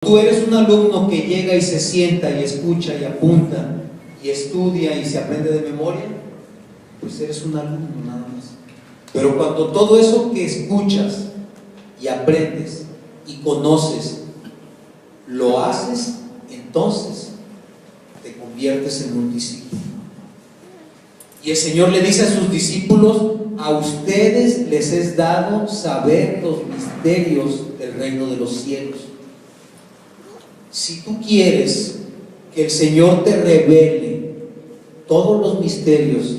Tú eres un alumno que llega y se sienta y escucha y apunta y estudia y se aprende de memoria, pues eres un alumno nada más. Pero cuando todo eso que escuchas y aprendes y conoces, lo haces, entonces te conviertes en un discípulo. Y el Señor le dice a sus discípulos: a ustedes les es dado saber los misterios del reino de los cielos. Si tú quieres que el Señor te revele todos los misterios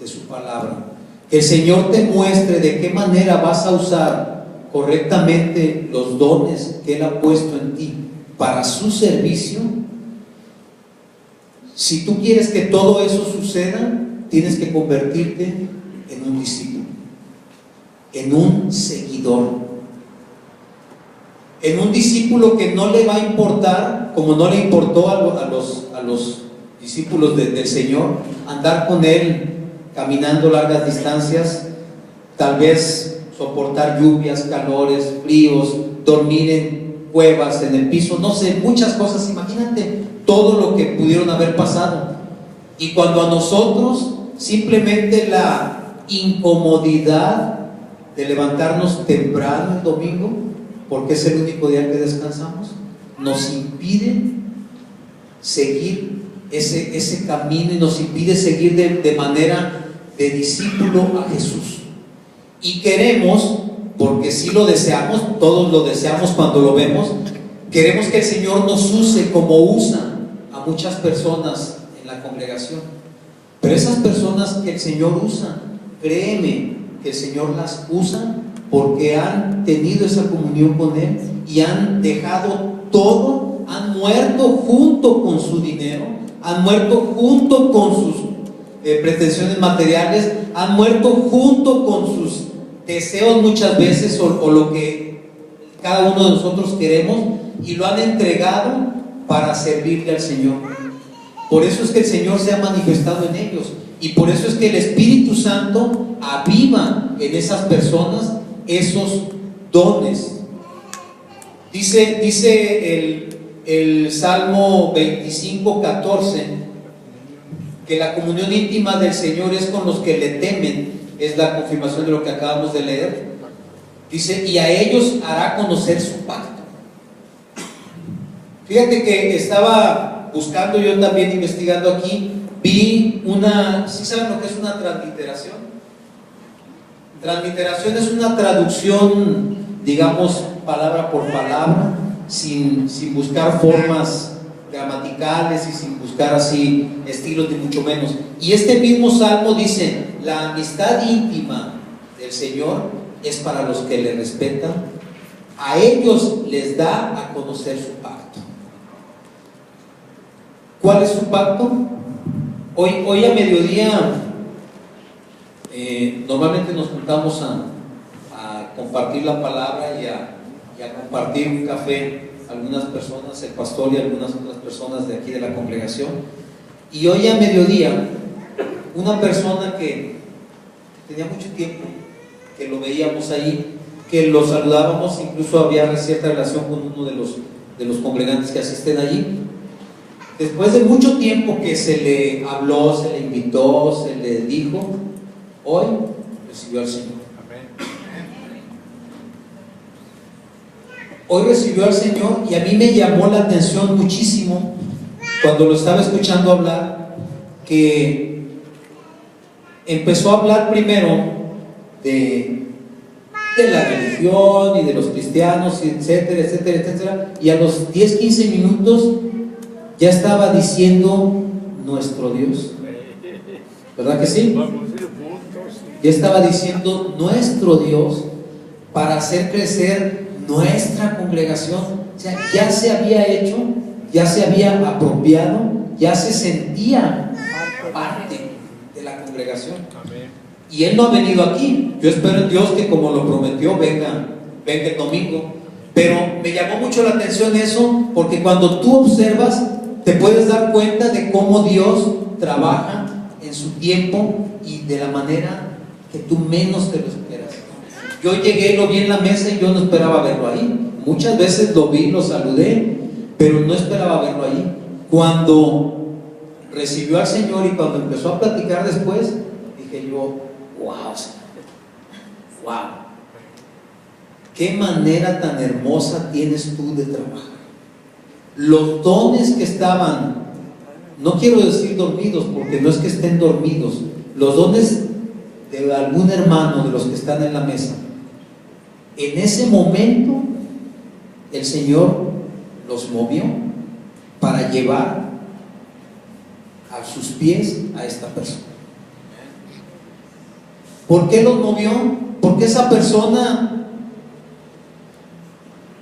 de su palabra, que el Señor te muestre de qué manera vas a usar correctamente los dones que Él ha puesto en ti para su servicio, si tú quieres que todo eso suceda, tienes que convertirte en un discípulo, en un seguidor, en un discípulo que no le va a importar, como no le importó a los discípulos del Señor, andar con Él caminando largas distancias, tal vez soportar lluvias, calores, fríos, dormir en cuevas, en el piso, no sé, muchas cosas. Imagínate todo lo que pudieron haber pasado. Y cuando a nosotros simplemente la incomodidad de levantarnos temprano el domingo, porque es el único día que descansamos, nos impide seguir ese camino y nos impide seguir de manera de discípulo a Jesús. Y queremos, porque sí lo deseamos, todos lo deseamos cuando lo vemos, queremos que el Señor nos use como usa a muchas personas en la congregación. Pero esas personas que el Señor usa, créeme que el Señor las usa porque han tenido esa comunión con Él y han dejado todo, han muerto junto con su dinero, han muerto junto con sus pretensiones materiales, han muerto junto con sus deseos muchas veces o lo que cada uno de nosotros queremos, y lo han entregado para servirle al Señor. Por eso es que el Señor se ha manifestado en ellos, y por eso es que el Espíritu Santo aviva en esas personas esos dones. Dice el Salmo 25:14 que la comunión íntima del Señor es con los que le temen. Es la confirmación de lo que acabamos de leer. Dice: y a ellos hará conocer su pacto. Fíjate que estaba buscando yo también, investigando aquí, vi una, ¿sí saben lo que es una transliteración? Transliteración es una traducción, digamos, palabra por palabra, sin buscar formas gramaticales y sin buscar así estilos ni mucho menos. Y este mismo salmo dice: la amistad íntima del Señor es para los que le respetan, a ellos les da a conocer su pacto. ¿Cuál es su pacto? Hoy a mediodía normalmente nos juntamos a compartir la palabra y a compartir un café, algunas personas, el pastor y algunas otras personas de aquí de la congregación. Y hoy a mediodía, una persona que tenía mucho tiempo que lo veíamos ahí, que lo saludábamos, incluso había cierta relación con uno de los congregantes que asisten allí. Después de mucho tiempo que se le habló, se le invitó, se le dijo, hoy recibió al Señor. Hoy recibió al Señor, y a mí me llamó la atención muchísimo cuando lo estaba escuchando hablar, que empezó a hablar primero de la religión y de los cristianos, etcétera, etcétera, etcétera, y a los 10-15 minutos ya estaba diciendo nuestro Dios. ¿Verdad que sí? Ya estaba diciendo nuestro Dios para hacer crecer nuestra congregación. O sea, ya se había hecho, ya se había apropiado, ya se sentía parte de la congregación. Y Él no ha venido aquí. Yo espero en Dios que, como lo prometió, venga el domingo. Pero me llamó mucho la atención eso, porque cuando tú observas, te puedes dar cuenta de cómo Dios trabaja en su tiempo y de la manera que tú menos te lo esperas. Yo llegué, lo vi en la mesa y yo no esperaba verlo ahí. Muchas veces lo vi, lo saludé Cuando recibió al Señor y cuando empezó a platicar después, dije yo, wow, wow, qué manera tan hermosa tienes tú de trabajar. Los dones que estaban, no quiero decir dormidos, porque no es que estén dormidos, los dones de algún hermano de los que están en la mesa, en ese momento el Señor los movió para llevar a sus pies a esta persona. ¿Por qué los movió? Porque esa persona,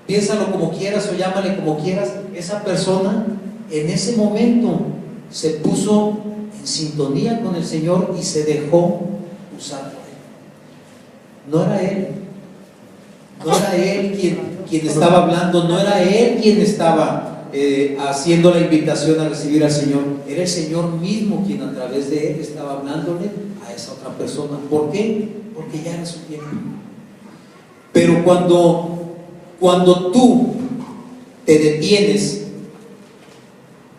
piénsalo como quieras o llámale como quieras, esa persona en ese momento se puso en sintonía con el Señor y se dejó usar por Él. No era Él quien estaba hablando, no era Él quien estaba haciendo la invitación a recibir al Señor, era el Señor mismo quien a través de Él estaba hablándole a esa otra persona. ¿Por qué? Porque ya era su tiempo. Pero cuando tú te detienes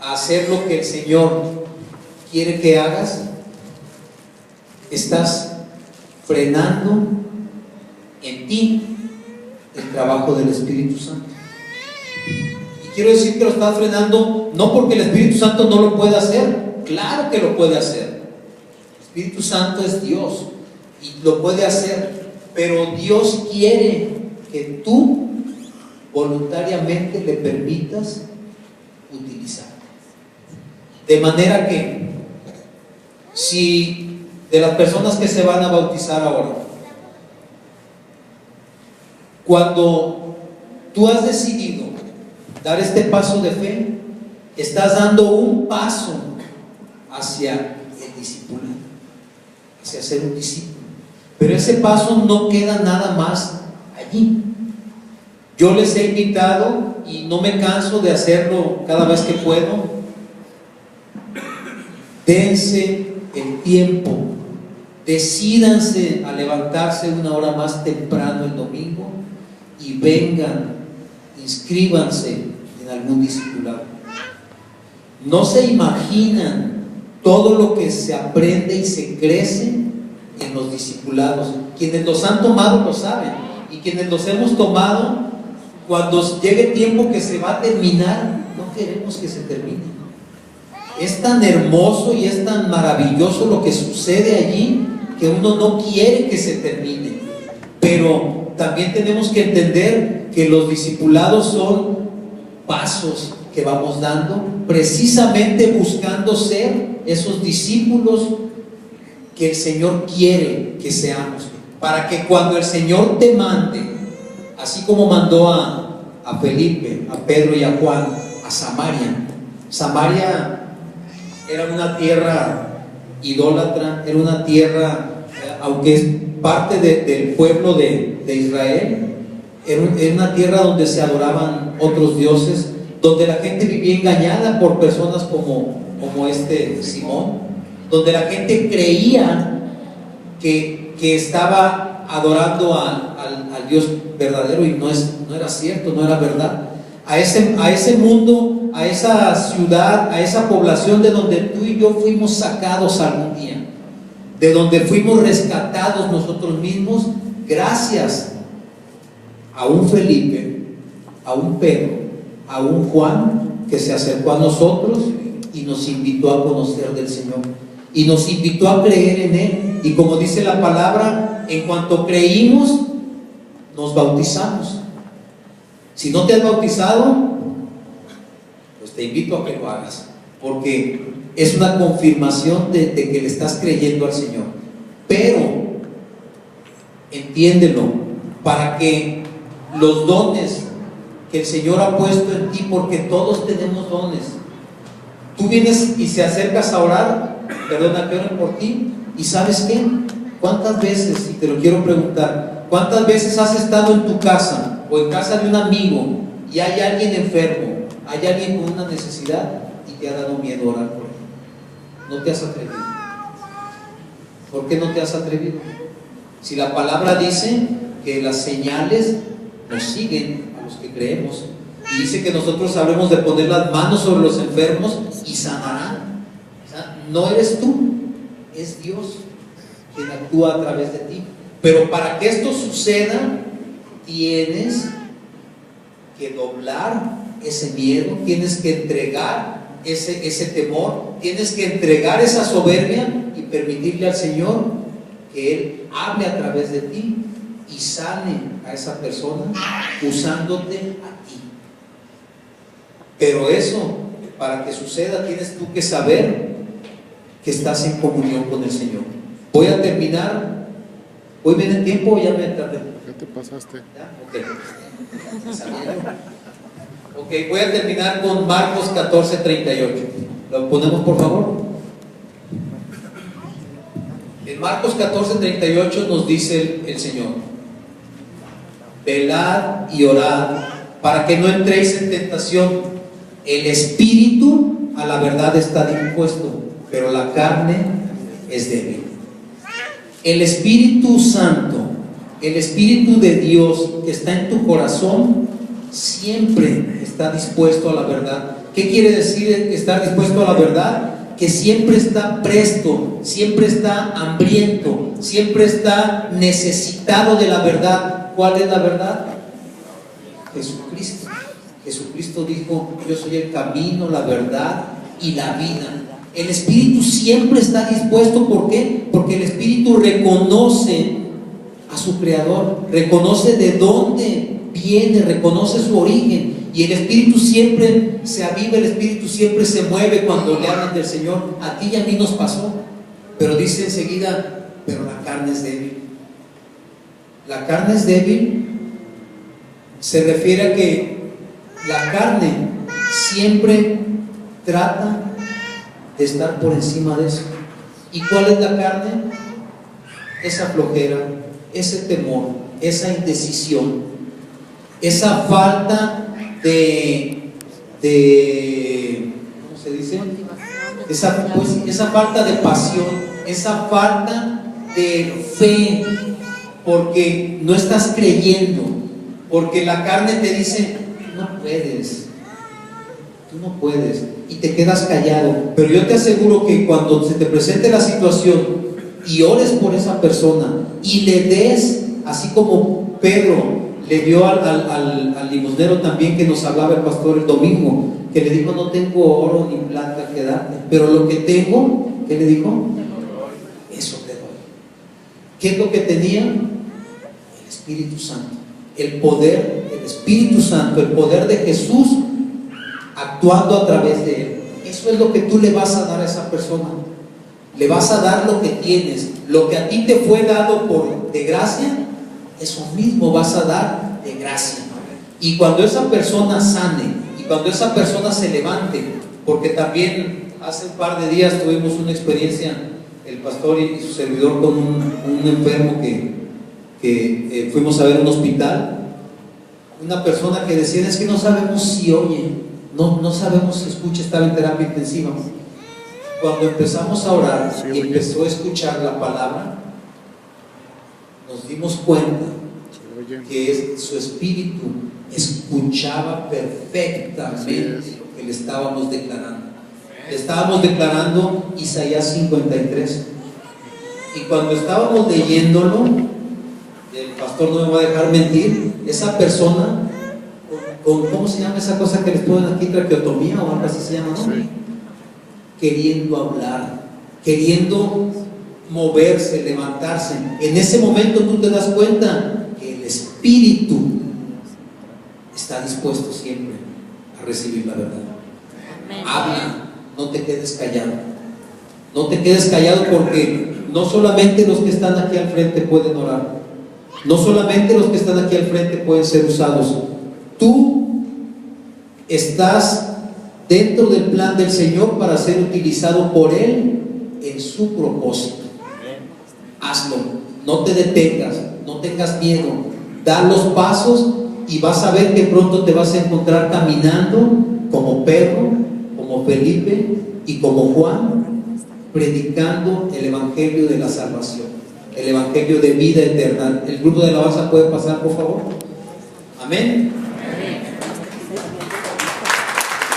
a hacer lo que el Señor quiere que hagas, estás frenando en ti el trabajo del Espíritu Santo. Y quiero decir que lo estás frenando no porque el Espíritu Santo no lo pueda hacer, claro que lo puede hacer. El Espíritu Santo es Dios y lo puede hacer, pero Dios quiere que tú voluntariamente le permitas utilizar. De manera que, si de las personas que se van a bautizar ahora, cuando tú has decidido dar este paso de fe, estás dando un paso hacia el discipulado, hacia ser un discípulo. Pero ese paso no queda nada más allí. Yo les he invitado y no me canso de hacerlo cada vez que puedo. Dense el tiempo, decídanse a levantarse una hora más temprano el domingo y vengan, inscríbanse en algún discipulado. No se imaginan todo lo que se aprende y se crece en los discipulados. Quienes los han tomado lo saben, y quienes los hemos tomado, cuando llegue el tiempo que se va a terminar, no queremos que se termine. Es tan hermoso y es tan maravilloso lo que sucede allí que uno no quiere que se termine. Pero también tenemos que entender que los discipulados son pasos que vamos dando precisamente buscando ser esos discípulos que el Señor quiere que seamos, para que cuando el Señor te mande, así como mandó a Felipe, a Pedro y a Juan a Samaria era una tierra idólatra, era una tierra, aunque es parte del pueblo de Israel, era una tierra donde se adoraban otros dioses, donde la gente vivía engañada por personas como este Simón, donde la gente creía que estaba adorando al Dios verdadero, y no era cierto, no era verdad. A ese mundo, a esa ciudad, a esa población de donde tú y yo fuimos sacados algún día, de donde fuimos rescatados nosotros mismos, gracias a un Felipe, a un Pedro, a un Juan que se acercó a nosotros y nos invitó a conocer del Señor y nos invitó a creer en Él. Y como dice la palabra, en cuanto creímos, nos bautizamos. Si no te has bautizado, pues te invito a que lo hagas, porque es una confirmación de que le estás creyendo al Señor. Pero entiéndelo, para que los dones que el Señor ha puesto en ti, porque todos tenemos dones. Tú vienes y se acercas a orar, perdona, que oren por ti, y ¿sabes qué? ¿Cuántas veces, y te lo quiero preguntar, cuántas veces has estado en tu casa o en casa de un amigo y hay alguien enfermo, hay alguien con una necesidad y te ha dado miedo orar por él? No te has atrevido. ¿Por qué no te has atrevido? Si la palabra dice que las señales nos siguen a los que creemos, Y dice que nosotros hablemos de poner las manos sobre los enfermos y sanarán. O sea, no eres tú, es Dios quien actúa a través de ti. Pero para que esto suceda, tienes que doblar ese miedo, tienes que entregar ese temor, tienes que entregar esa soberbia y permitirle al Señor que Él hable a través de ti y sane a esa persona usándote a ti. Pero eso, para que suceda, tienes tú que saber que estás en comunión con el Señor. Voy a terminar. ¿Hoy viene el tiempo o ya me tardé? Ya te pasaste. ¿Ya? Ok, voy a terminar con Marcos 14:38. ¿Lo ponemos, por favor? En Marcos 14:38 nos dice el Señor: velad y orad para que no entréis en tentación. El espíritu a la verdad está dispuesto, pero la carne es débil. El Espíritu Santo, el Espíritu de Dios que está en tu corazón, siempre está dispuesto a la verdad. ¿Qué quiere decir estar dispuesto a la verdad? Que siempre está presto, siempre está hambriento, siempre está necesitado de la verdad. ¿Cuál es la verdad? Jesucristo. Jesucristo dijo: yo soy el camino, la verdad y la vida. El Espíritu siempre está dispuesto. ¿Por qué? Porque el Espíritu reconoce a su Creador, reconoce de dónde viene, reconoce su origen, y el Espíritu siempre se aviva, el Espíritu siempre se mueve cuando le hablan del Señor. A ti y a mí nos pasó, pero dice enseguida: pero la carne es débil. La carne es débil se refiere a que la carne siempre trata de estar por encima de eso. ¿Y cuál es la carne? Esa flojera, ese temor, esa indecisión, esa falta de ¿cómo se dice? Esa falta de pasión, esa falta de fe, porque no estás creyendo, porque la carne te dice: no puedes, tú no puedes, y te quedas callado. Pero yo te aseguro que cuando se te presente la situación y ores por esa persona y le des, así como Pedro le dio al limosnero también, que nos hablaba el pastor el domingo, que le dijo: no tengo oro ni plata que darte, pero lo que tengo, ¿qué le dijo? Eso te doy. ¿Qué es lo que tenía? El Espíritu Santo, el poder del Espíritu Santo, el poder de Jesús actuando a través de él. Eso es lo que tú le vas a dar a esa persona. Le vas a dar lo que tienes, lo que a ti te fue dado de gracia, eso mismo vas a dar de gracia. Y cuando esa persona sane, y cuando esa persona se levante, porque también hace un par de días tuvimos una experiencia, el pastor y su servidor, con un enfermo que fuimos a ver un hospital. Una persona que decía: es que no sabemos si oye, no sabemos si escucha, estaba en terapia intensiva. Cuando empezamos a orar y empezó a escuchar la palabra, nos dimos cuenta que su espíritu escuchaba perfectamente lo que le estábamos declarando. Le estábamos declarando Isaías 53. Y cuando estábamos leyéndolo, el pastor no me va a dejar mentir, esa persona, ¿cómo se llama esa cosa que les ponen aquí? Traqueotomía o algo así se llama, ¿no? Sí. Queriendo hablar, queriendo moverse, levantarse. En ese momento tú te das cuenta que el Espíritu está dispuesto siempre a recibir la verdad. Amén. Habla, no te quedes callado. No te quedes callado, porque no solamente los que están aquí al frente pueden orar, no solamente los que están aquí al frente pueden ser usados. Tú estás dentro del plan del Señor para ser utilizado por Él en su propósito. Hazlo, no te detengas, no tengas miedo, da los pasos y vas a ver que pronto te vas a encontrar caminando como Pedro, como Felipe y como Juan, predicando el evangelio de la salvación, el evangelio de vida eterna. El grupo de alabanza puede pasar, por favor. Amén.